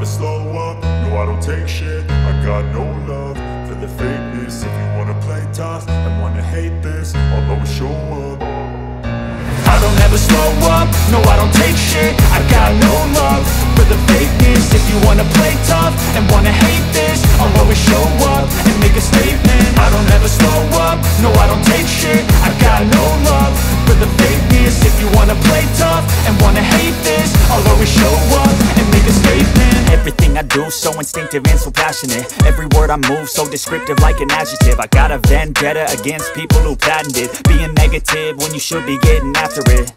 never slow up, no I don't take shit. I got no love for the fakeness. If you wanna play tough and wanna hate this, I'll always show up. I don't ever slow up, no I don't take shit. I got no love for the fakeness. If you wanna play tough and wanna hate this, I'll always show up and make a statement. I don't ever slow up, no I don't take shit. I got no love for the fakeness. If you wanna play tough and wanna hate this, I'll always show up and make a statement. Everything I do so instinctive and so passionate. Every word I move so descriptive like an adjective. I got a vendetta against people who patented being negative when you should be getting after it.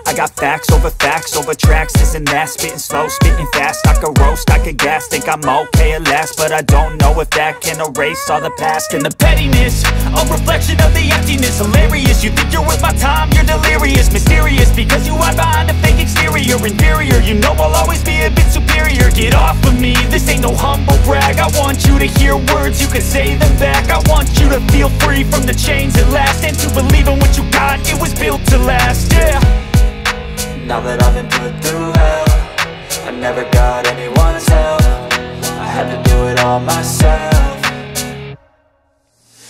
I got facts over tracks, this and that. Spitting slow, spitting fast. I could roast, I could gas. Think I'm okay at last, but I don't know if that can erase all the past. And the pettiness, a reflection of the emptiness. Hilarious, you think you're worth my time, you're delirious. Mysterious, because you hide behind a fake exterior. Inferior, you know I'll always be a bit superior. Get off of me, this ain't no humble brag. I want you to hear words, you can say them back. I want you to feel free from the chains at last, and to believe in what you got, it was built to last, yeah. Now that I've been put through hell, I never got anyone's help. I had to do it all myself.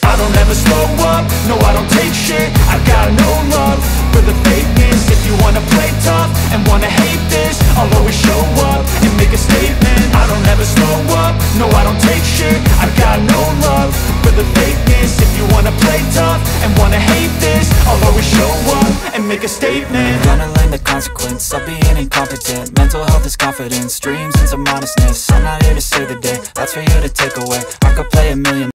I don't ever slow up, no I don't take shit. I got no love for the fakeness. If you wanna play tough and wanna hate this, I'll always show up and make a statement. I don't ever slow up, no I don't take shit. I got no love for the fakeness. If you wanna play tough and wanna hate this, I'll always show up and make a statement. Gonna learn the consequence of being incompetent. Mental health is confidence, dreams and some honestness. I'm not here to save the day, that's for you to take away. I could play a million